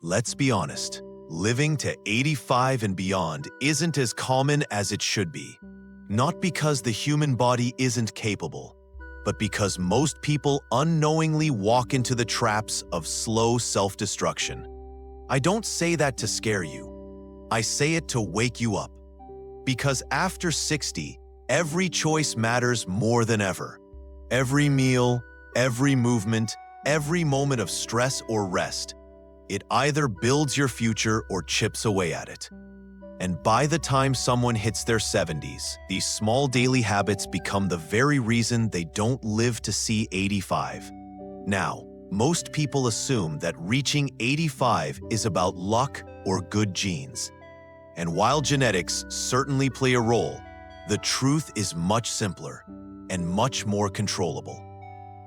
Let's be honest, living to 85 and beyond isn't as common as it should be. Not because the human body isn't capable, but because most people unknowingly walk into the traps of slow self-destruction. I don't say that to scare you. I say it to wake you up. Because after 60, every choice matters more than ever. Every meal, every movement, every moment of stress or rest, it either builds your future or chips away at it. And by the time someone hits their 70s, these small daily habits become the very reason they don't live to see 85. Now, most people assume that reaching 85 is about luck or good genes. And while genetics certainly play a role, the truth is much simpler and much more controllable.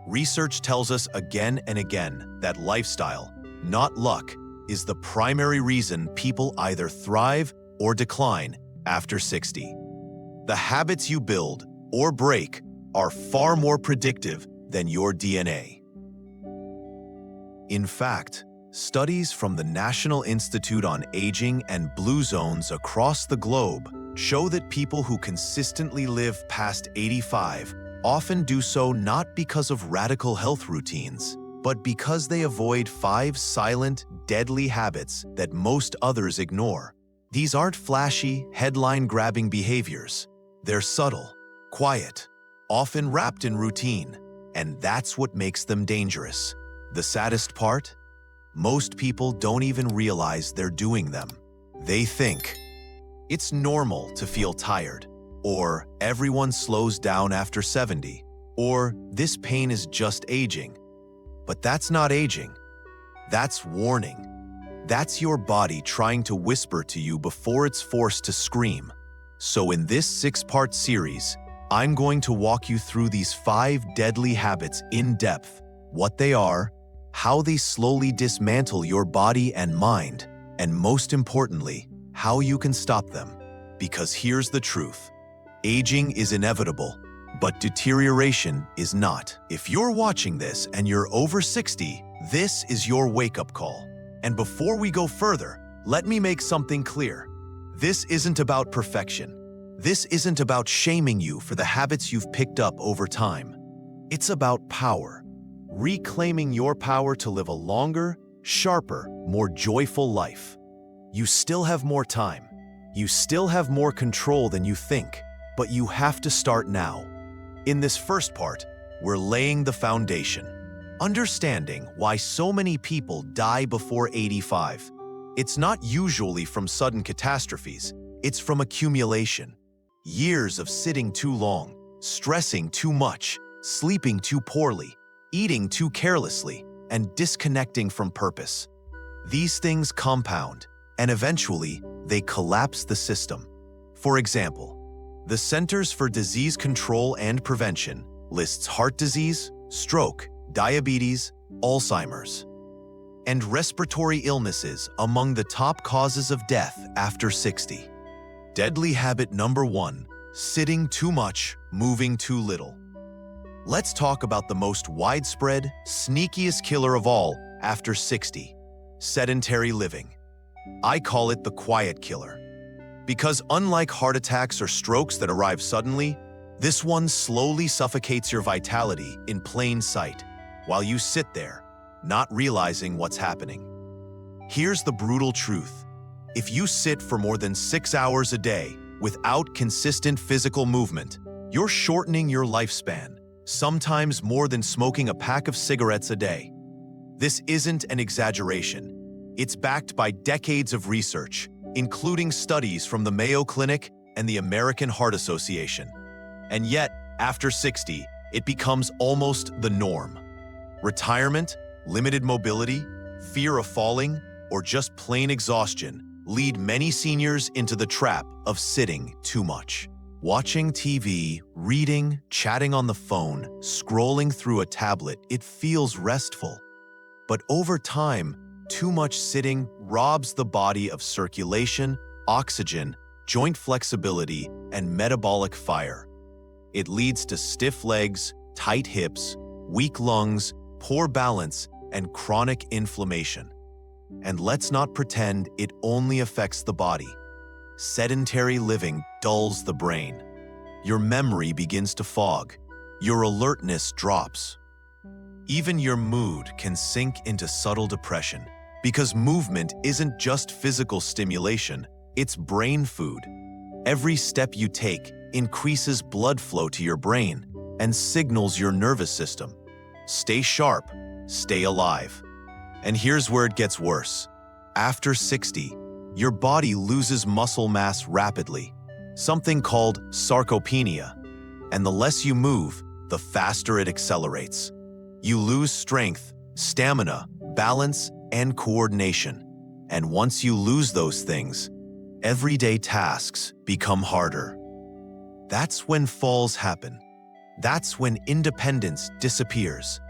Research tells us again and again that lifestyle, not luck, is the primary reason people either thrive or decline after 60. The habits you build or break are far more predictive than your DNA. In fact, studies from the National Institute on Aging and Blue Zones across the globe show that people who consistently live past 85 often do so not because of radical health routines, but because they avoid 5 silent, deadly habits that most others ignore. These aren't flashy, headline-grabbing behaviors. They're subtle, quiet, often wrapped in routine, and that's what makes them dangerous. The saddest part? Most people don't even realize they're doing them. They think it's normal to feel tired, or everyone slows down after 70, or this pain is just aging. But that's not aging. That's warning. That's your body trying to whisper to you before it's forced to scream. So in this 6-part series, I'm going to walk you through these 5 deadly habits in depth, what they are, how they slowly dismantle your body and mind, and most importantly, how you can stop them. Because here's the truth. Aging is inevitable, but deterioration is not. If you're watching this and you're over 60, this is your wake-up call. And before we go further, let me make something clear. This isn't about perfection. This isn't about shaming you for the habits you've picked up over time. It's about power. Reclaiming your power to live a longer, sharper, more joyful life. You still have more time. You still have more control than you think, but you have to start now. In this first part, we're laying the foundation. Understanding why so many people die before 85. It's not usually from sudden catastrophes, it's from accumulation. Years of sitting too long, stressing too much, sleeping too poorly, eating too carelessly, and disconnecting from purpose. These things compound, and eventually, they collapse the system. For example, the Centers for Disease Control and Prevention lists heart disease, stroke, diabetes, Alzheimer's, and respiratory illnesses among the top causes of death after 60. Deadly habit number 1, sitting too much, moving too little. Let's talk about the most widespread, sneakiest killer of all after 60, sedentary living. I call it the quiet killer. Because unlike heart attacks or strokes that arrive suddenly, this one slowly suffocates your vitality in plain sight, while you sit there, not realizing what's happening. Here's the brutal truth. If you sit for more than 6 hours a day without consistent physical movement, you're shortening your lifespan, sometimes more than smoking a pack of cigarettes a day. This isn't an exaggeration. It's backed by decades of research, including studies from the Mayo Clinic and the American Heart Association. And yet, after 60, it becomes almost the norm. Retirement, limited mobility, fear of falling, or just plain exhaustion lead many seniors into the trap of sitting too much. Watching TV, reading, chatting on the phone, scrolling through a tablet, it feels restful. But over time, too much sitting robs the body of circulation, oxygen, joint flexibility, and metabolic fire. It leads to stiff legs, tight hips, weak lungs, poor balance, and chronic inflammation. And let's not pretend it only affects the body. Sedentary living dulls the brain. Your memory begins to fog. Your alertness drops. Even your mood can sink into subtle depression because movement isn't just physical stimulation, it's brain food. Every step you take increases blood flow to your brain and signals your nervous system. Stay sharp, stay alive. And here's where it gets worse. After 60, your body loses muscle mass rapidly, something called sarcopenia. And the less you move, the faster it accelerates. You lose strength, stamina, balance, and coordination. And once you lose those things, everyday tasks become harder. That's when falls happen. That's when independence disappears.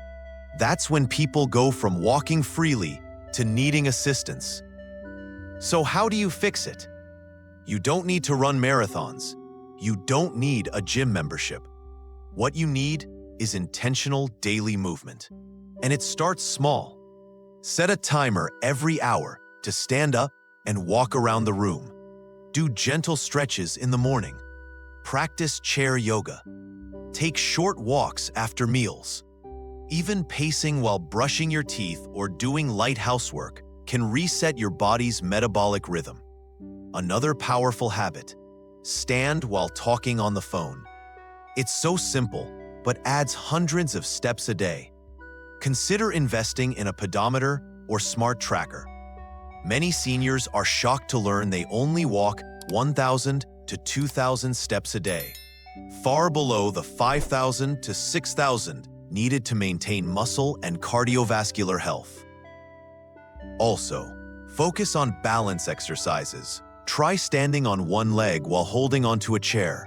That's when people go from walking freely to needing assistance. So how do you fix it? You don't need to run marathons. You don't need a gym membership. What you need is intentional daily movement. And it starts small. Set a timer every hour to stand up and walk around the room. Do gentle stretches in the morning. Practice chair yoga. Take short walks after meals. Even pacing while brushing your teeth or doing light housework can reset your body's metabolic rhythm. Another powerful habit: stand while talking on the phone. It's so simple, but adds hundreds of steps a day. Consider investing in a pedometer or smart tracker. Many seniors are shocked to learn they only walk 1,000 to 2,000 steps a day, far below the 5,000 to 6,000 needed to maintain muscle and cardiovascular health. Also, focus on balance exercises. Try standing on one leg while holding onto a chair.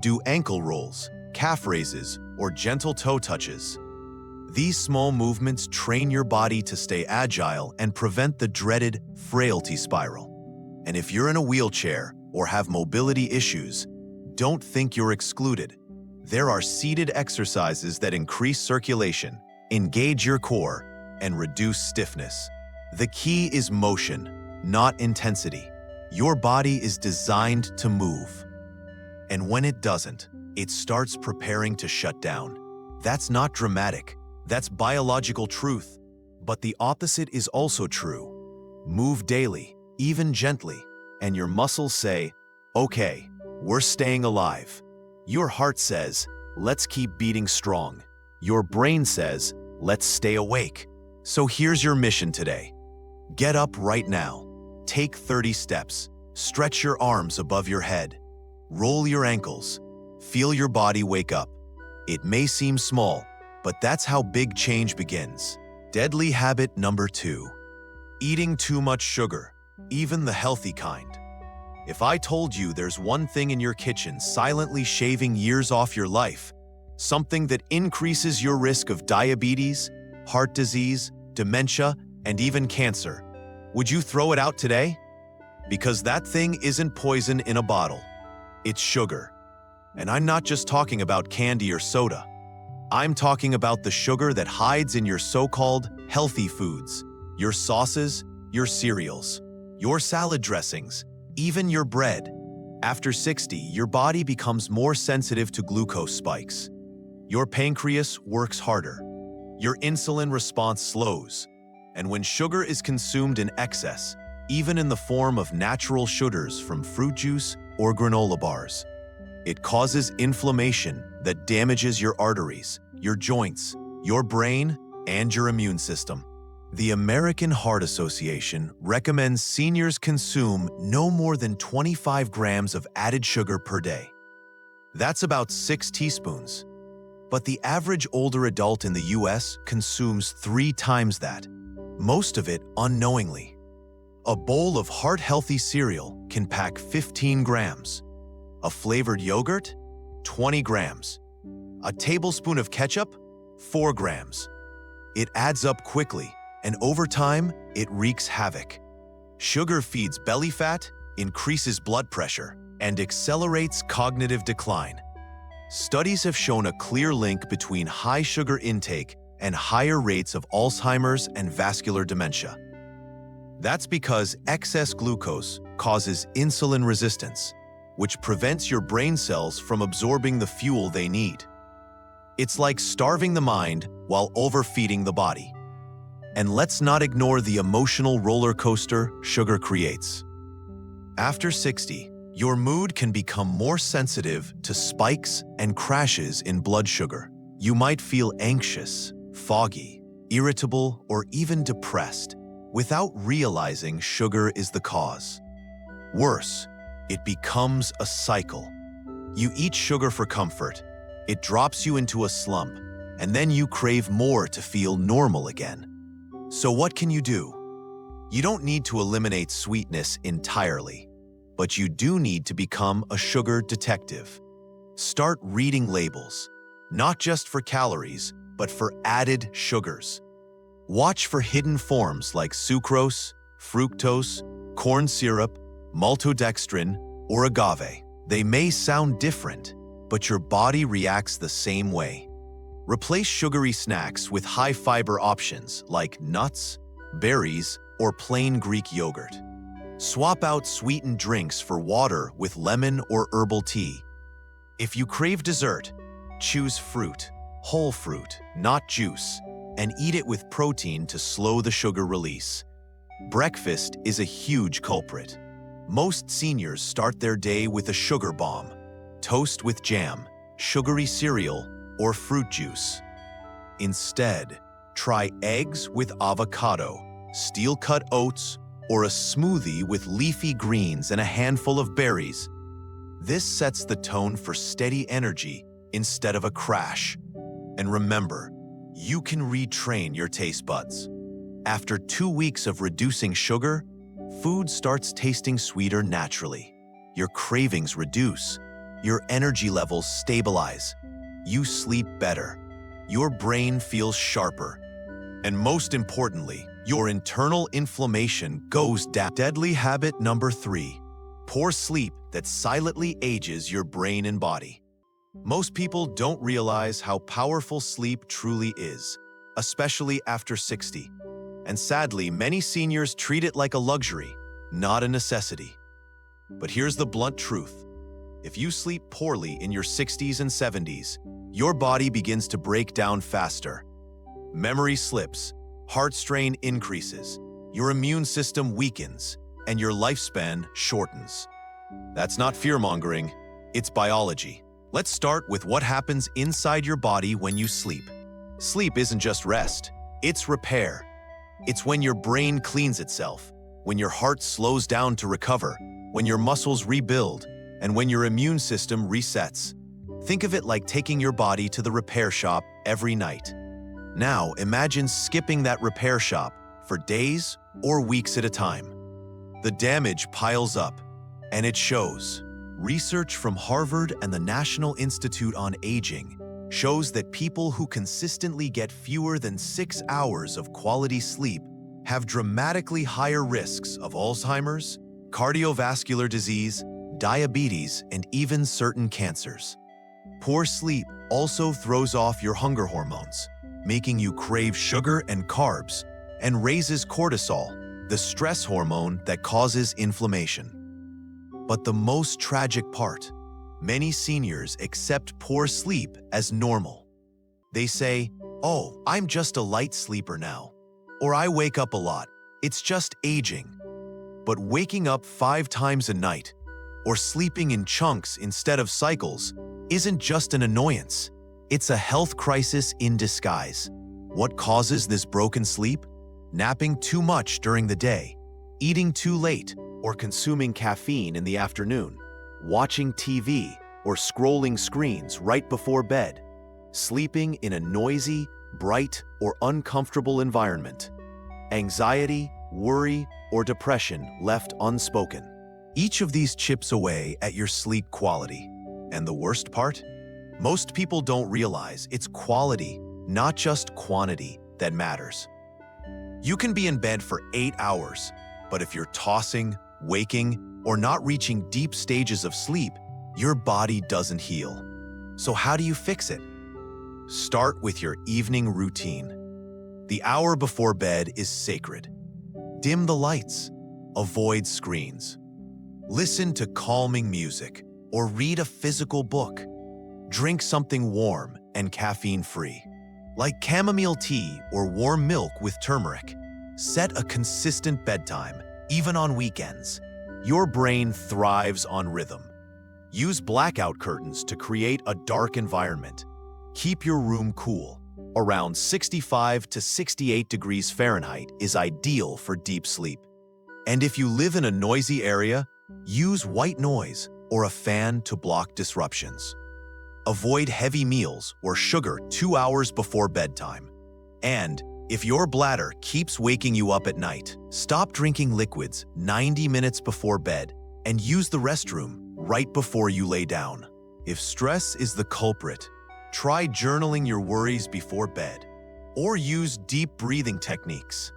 Do ankle rolls, calf raises, or gentle toe touches. These small movements train your body to stay agile and prevent the dreaded frailty spiral. And if you're in a wheelchair or have mobility issues, don't think you're excluded. There are seated exercises that increase circulation, engage your core, and reduce stiffness. The key is motion, not intensity. Your body is designed to move. And when it doesn't, it starts preparing to shut down. That's not dramatic. That's biological truth. But the opposite is also true. Move daily, even gently, and your muscles say, "Okay, we're staying alive." Your heart says, "Let's keep beating strong." Your brain says, "Let's stay awake." So here's your mission today. Get up right now. Take 30 steps. Stretch your arms above your head. Roll your ankles. Feel your body wake up. It may seem small, but that's how big change begins. Deadly habit number 2. Eating too much sugar, even the healthy kind. If I told you there's one thing in your kitchen silently shaving years off your life, something that increases your risk of diabetes, heart disease, dementia, and even cancer, would you throw it out today? Because that thing isn't poison in a bottle. It's sugar. And I'm not just talking about candy or soda. I'm talking about the sugar that hides in your so-called healthy foods, your sauces, your cereals, your salad dressings, even your bread. After 60, your body becomes more sensitive to glucose spikes. Your pancreas works harder. Your insulin response slows. And when sugar is consumed in excess, even in the form of natural sugars from fruit juice or granola bars, it causes inflammation that damages your arteries, your joints, your brain, and your immune system. The American Heart Association recommends seniors consume no more than 25 grams of added sugar per day. That's about 6 teaspoons. But the average older adult in the US consumes 3 times that, most of it unknowingly. A bowl of heart-healthy cereal can pack 15 grams. A flavored yogurt, 20 grams. A tablespoon of ketchup, 4 grams. It adds up quickly, and over time, it wreaks havoc. Sugar feeds belly fat, increases blood pressure, and accelerates cognitive decline. Studies have shown a clear link between high sugar intake and higher rates of Alzheimer's and vascular dementia. That's because excess glucose causes insulin resistance, which prevents your brain cells from absorbing the fuel they need. It's like starving the mind while overfeeding the body. And let's not ignore the emotional roller coaster sugar creates. After 60, your mood can become more sensitive to spikes and crashes in blood sugar. You might feel anxious, foggy, irritable, or even depressed without realizing sugar is the cause. Worse, it becomes a cycle. You eat sugar for comfort, it drops you into a slump, and then you crave more to feel normal again. So what can you do? You don't need to eliminate sweetness entirely, but you do need to become a sugar detective. Start reading labels, not just for calories, but for added sugars. Watch for hidden forms like sucrose, fructose, corn syrup, maltodextrin, or agave. They may sound different, but your body reacts the same way. Replace sugary snacks with high-fiber options like nuts, berries, or plain Greek yogurt. Swap out sweetened drinks for water with lemon or herbal tea. If you crave dessert, choose fruit, whole fruit, not juice, and eat it with protein to slow the sugar release. Breakfast is a huge culprit. Most seniors start their day with a sugar bomb, toast with jam, sugary cereal, or fruit juice. Instead, try eggs with avocado, steel-cut oats, or a smoothie with leafy greens and a handful of berries. This sets the tone for steady energy instead of a crash. And remember, you can retrain your taste buds. After 2 weeks of reducing sugar, food starts tasting sweeter naturally. Your cravings reduce, your energy levels stabilize, you sleep better, your brain feels sharper, and most importantly, your internal inflammation goes down. Deadly habit number 3, poor sleep that silently ages your brain and body. Most people don't realize how powerful sleep truly is, especially after 60. And sadly, many seniors treat it like a luxury, not a necessity. But here's the blunt truth. If you sleep poorly in your 60s and 70s, your body begins to break down faster. Memory slips, heart strain increases, your immune system weakens, and your lifespan shortens. That's not fear-mongering, it's biology. Let's start with what happens inside your body when you sleep. Sleep isn't just rest, it's repair. It's when your brain cleans itself, when your heart slows down to recover, when your muscles rebuild, and when your immune system resets. Think of it like taking your body to the repair shop every night. Now, imagine skipping that repair shop for days or weeks at a time. The damage piles up, and it shows. Research from Harvard and the National Institute on Aging shows that people who consistently get fewer than 6 hours of quality sleep have dramatically higher risks of Alzheimer's, cardiovascular disease, diabetes, and even certain cancers. Poor sleep also throws off your hunger hormones, making you crave sugar and carbs, and raises cortisol, the stress hormone that causes inflammation. But the most tragic part, many seniors accept poor sleep as normal. They say, "Oh, I'm just a light sleeper now," or "I wake up a lot, it's just aging." But waking up 5 times a night, or sleeping in chunks instead of cycles, isn't just an annoyance, it's a health crisis in disguise. What causes this broken sleep? Napping too much during the day, eating too late, or consuming caffeine in the afternoon, watching TV or scrolling screens right before bed, sleeping in a noisy, bright, or uncomfortable environment, anxiety, worry, or depression left unspoken. Each of these chips away at your sleep quality. And the worst part? Most people don't realize it's quality, not just quantity, that matters. You can be in bed for 8 hours, but if you're tossing, waking, or not reaching deep stages of sleep, your body doesn't heal. So how do you fix it? Start with your evening routine. The hour before bed is sacred. Dim the lights. Avoid screens. Listen to calming music or read a physical book. Drink something warm and caffeine-free, like chamomile tea or warm milk with turmeric. Set a consistent bedtime, even on weekends. Your brain thrives on rhythm. Use blackout curtains to create a dark environment. Keep your room cool. Around 65 to 68 degrees Fahrenheit is ideal for deep sleep. And if you live in a noisy area, use white noise or a fan to block disruptions. Avoid heavy meals or sugar 2 hours before bedtime. And if your bladder keeps waking you up at night, stop drinking liquids 90 minutes before bed and use the restroom right before you lay down. If stress is the culprit, try journaling your worries before bed or use deep breathing techniques.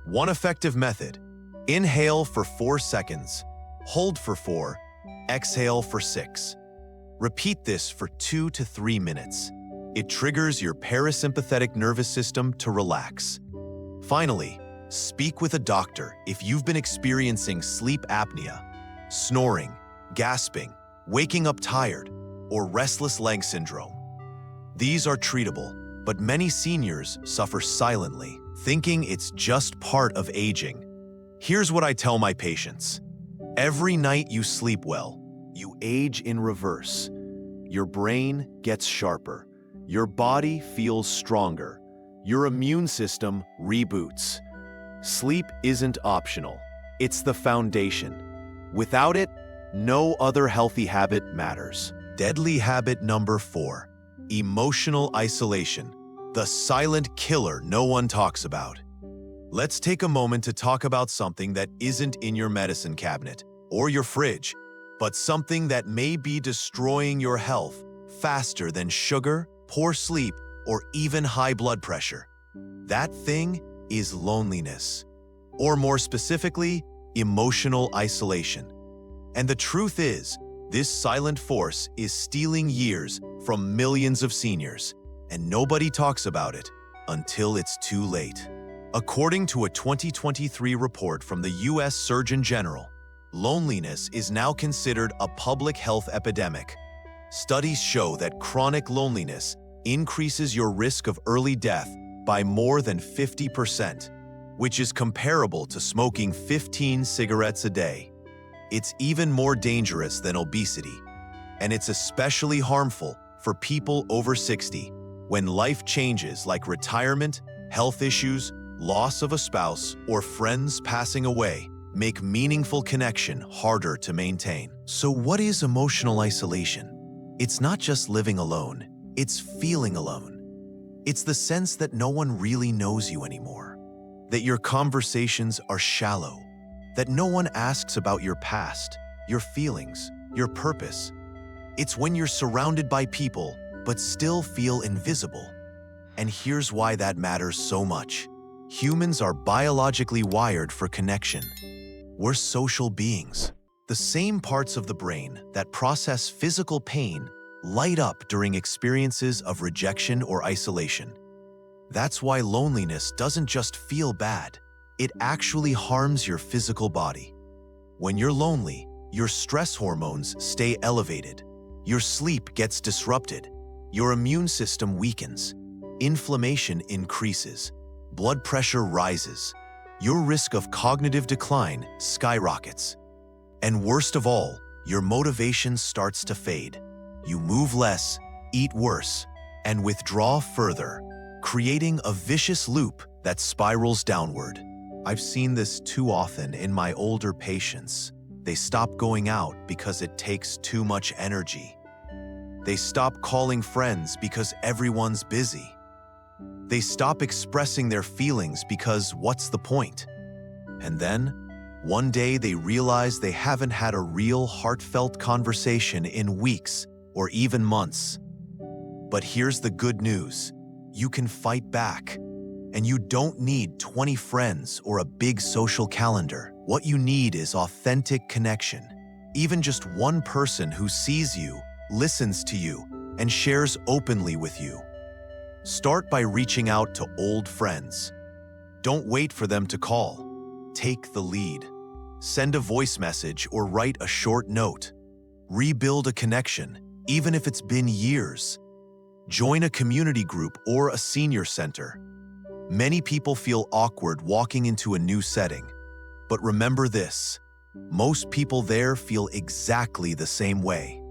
One effective method: inhale for 4 seconds, hold for 4, exhale for 6. Repeat this for 2 to 3 minutes. It triggers your parasympathetic nervous system to relax. Finally, speak with a doctor if you've been experiencing sleep apnea, snoring, gasping, waking up tired, or restless leg syndrome. These are treatable, but many seniors suffer silently, thinking it's just part of aging. Here's what I tell my patients. Every night you sleep well, you age in reverse. Your brain gets sharper. Your body feels stronger. Your immune system reboots. Sleep isn't optional. It's the foundation. Without it, no other healthy habit matters. Deadly habit number 4, emotional isolation, the silent killer no one talks about. Let's take a moment to talk about something that isn't in your medicine cabinet or your fridge, but something that may be destroying your health faster than sugar, poor sleep, or even high blood pressure. That thing is loneliness, or more specifically, emotional isolation. And the truth is, this silent force is stealing years from millions of seniors, and nobody talks about it until it's too late. According to a 2023 report from the U.S. Surgeon General, loneliness is now considered a public health epidemic. Studies show that chronic loneliness increases your risk of early death by more than 50%, which is comparable to smoking 15 cigarettes a day. It's even more dangerous than obesity, and it's especially harmful for people over 60 when life changes like retirement, health issues, loss of a spouse, or friends passing away make meaningful connection harder to maintain. So what is emotional isolation? It's not just living alone, it's feeling alone. It's the sense that no one really knows you anymore, that your conversations are shallow, that no one asks about your past, your feelings, your purpose. It's when you're surrounded by people but still feel invisible. And here's why that matters so much. Humans are biologically wired for connection. We're social beings. The same parts of the brain that process physical pain light up during experiences of rejection or isolation. That's why loneliness doesn't just feel bad, it actually harms your physical body. When you're lonely, your stress hormones stay elevated, your sleep gets disrupted, your immune system weakens, inflammation increases, blood pressure rises, your risk of cognitive decline skyrockets. And worst of all, your motivation starts to fade. You move less, eat worse, and withdraw further, creating a vicious loop that spirals downward. I've seen this too often in my older patients. They stop going out because it takes too much energy. They stop calling friends because everyone's busy. They stop expressing their feelings because what's the point? And then, one day they realize they haven't had a real heartfelt conversation in weeks or even months. But here's the good news. You can fight back. And you don't need 20 friends or a big social calendar. What you need is authentic connection. Even just one person who sees you, listens to you, and shares openly with you. Start by reaching out to old friends. Don't wait for them to call. take the lead. Send a voice message or write a short note. Rebuild a connection, even if it's been years. Join a community group or a senior center. Many people feel awkward walking into a new setting. But remember this, most people there feel exactly the same way.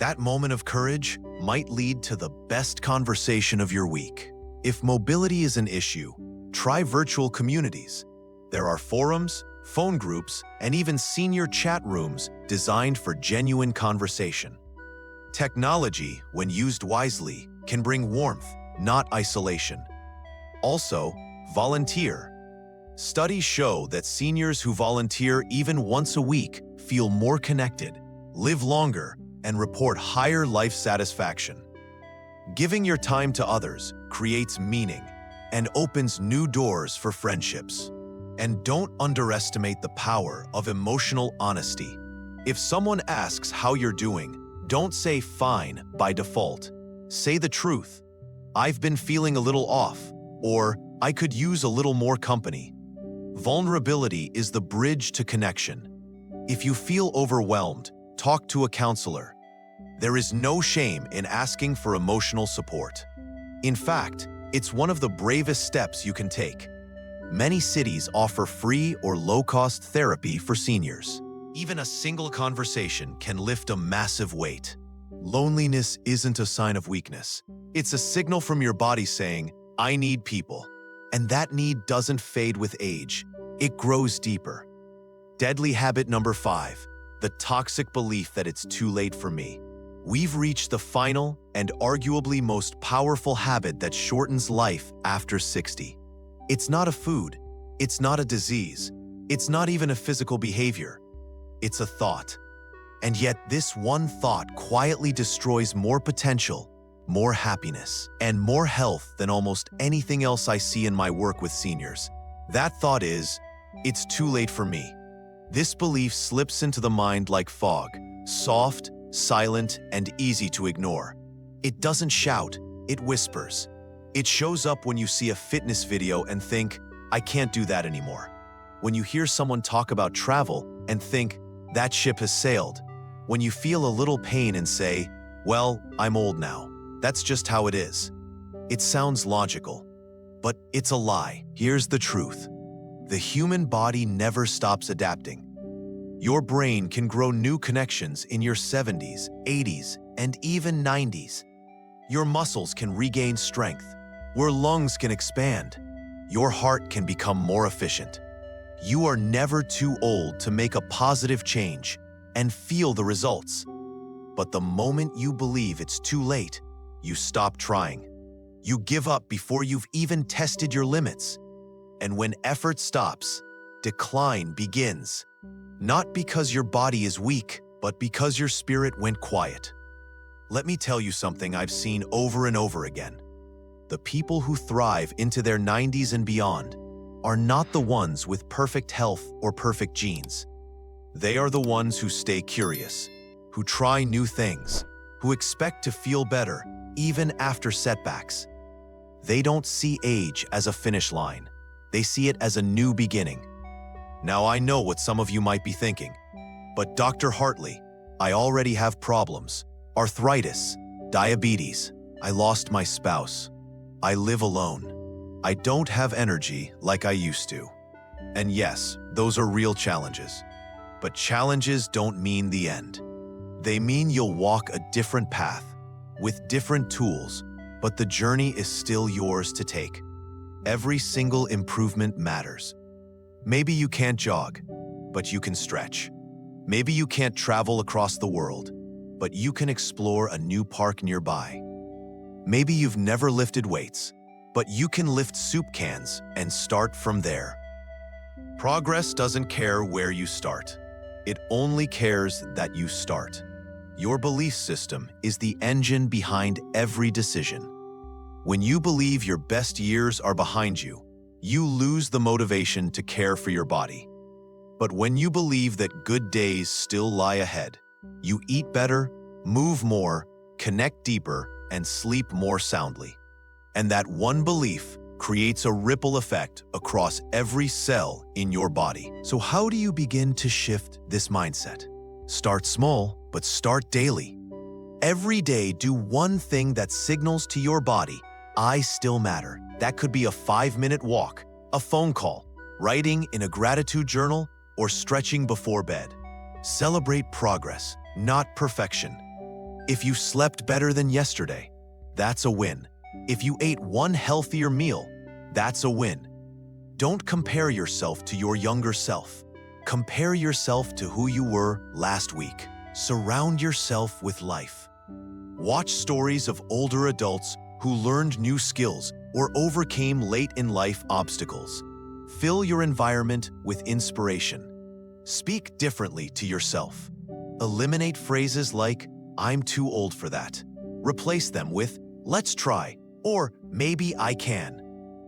That moment of courage might lead to the best conversation of your week. If mobility is an issue, try virtual communities. There are forums, phone groups, and even senior chat rooms designed for genuine conversation. Technology, when used wisely, can bring warmth, not isolation. Also, volunteer. Studies show that seniors who volunteer even once a week feel more connected, live longer, and report higher life satisfaction. Giving your time to others creates meaning and opens new doors for friendships. And don't underestimate the power of emotional honesty. If someone asks how you're doing, don't say fine by default. Say the truth. I've been feeling a little off, or I could use a little more company. Vulnerability is the bridge to connection. If you feel overwhelmed, talk to a counselor. There is no shame in asking for emotional support. In fact, it's one of the bravest steps you can take. Many cities offer free or low-cost therapy for seniors. Even a single conversation can lift a massive weight. Loneliness isn't a sign of weakness. It's a signal from your body saying, I need people. And that need doesn't fade with age. It grows deeper. Deadly habit number 5, the toxic belief that it's too late for me. We've reached the final and arguably most powerful habit that shortens life after 60. It's not a food. It's not a disease. It's not even a physical behavior. It's a thought. And yet this one thought quietly destroys more potential, more happiness, and more health than almost anything else I see in my work with seniors. That thought is, it's too late for me. This belief slips into the mind like fog, soft, silent, and easy to ignore. It doesn't shout, it whispers. It shows up when you see a fitness video and think, I can't do that anymore. When you hear someone talk about travel and think, that ship has sailed. When you feel a little pain and say, well, I'm old now. That's just how it is. It sounds logical, but it's a lie. Here's the truth. The human body never stops adapting. Your brain can grow new connections in your 70s, 80s, and even 90s. Your muscles can regain strength. Your lungs can expand. Your heart can become more efficient. You are never too old to make a positive change and feel the results. But the moment you believe it's too late, you stop trying. You give up before you've even tested your limits. And when effort stops, decline begins. Not because your body is weak, but because your spirit went quiet. Let me tell you something I've seen over and over again. The people who thrive into their 90s and beyond are not the ones with perfect health or perfect genes. They are the ones who stay curious, who try new things, who expect to feel better even after setbacks. They don't see age as a finish line. They see it as a new beginning. Now I know what some of you might be thinking, but Dr. Hartley, I already have problems. Arthritis, diabetes, I lost my spouse. I live alone. I don't have energy like I used to. And yes, those are real challenges. But challenges don't mean the end. They mean you'll walk a different path, with different tools, but the journey is still yours to take. Every single improvement matters. Maybe you can't jog, but you can stretch. Maybe you can't travel across the world, but you can explore a new park nearby. Maybe you've never lifted weights, but you can lift soup cans and start from there. Progress doesn't care where you start. It only cares that you start. Your belief system is the engine behind every decision. When you believe your best years are behind you, you lose the motivation to care for your body. But when you believe that good days still lie ahead, you eat better, move more, connect deeper, and sleep more soundly. And that one belief creates a ripple effect across every cell in your body. So how do you begin to shift this mindset? Start small, but start daily. Every day, do one thing that signals to your body, I still matter. That could be a 5-minute walk, a phone call, writing in a gratitude journal, or stretching before bed. Celebrate progress, not perfection. If you slept better than yesterday, that's a win. If you ate one healthier meal, that's a win. Don't compare yourself to your younger self. Compare yourself to who you were last week. Surround yourself with life. Watch stories of older adults who learned new skills or overcame late-in-life obstacles. Fill your environment with inspiration. Speak differently to yourself. Eliminate phrases like, I'm too old for that. Replace them with, let's try, or maybe I can.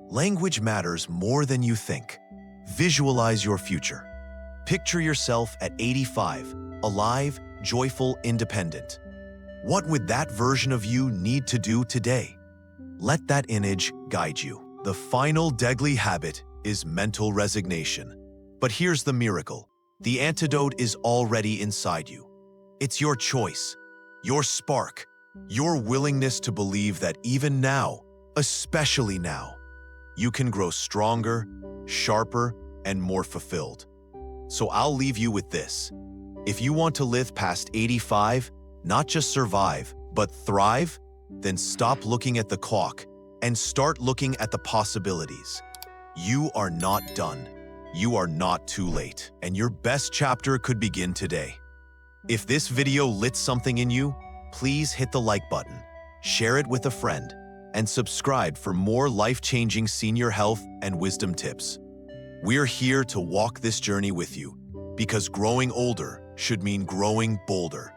Language matters more than you think. Visualize your future. Picture yourself at 85, alive, joyful, independent. What would that version of you need to do today? Let that image guide you. The final deadly habit is mental resignation. But here's the miracle. The antidote is already inside you. It's your choice, your spark, your willingness to believe that even now, especially now, you can grow stronger, sharper, and more fulfilled. So I'll leave you with this. If you want to live past 85, not just survive, but thrive, then stop looking at the clock and start looking at the possibilities. You are not done. You are not too late, and your best chapter could begin today. If this video lit something in you, please hit the like button, share it with a friend, and subscribe for more life-changing senior health and wisdom tips. We're here to walk this journey with you, because growing older should mean growing bolder.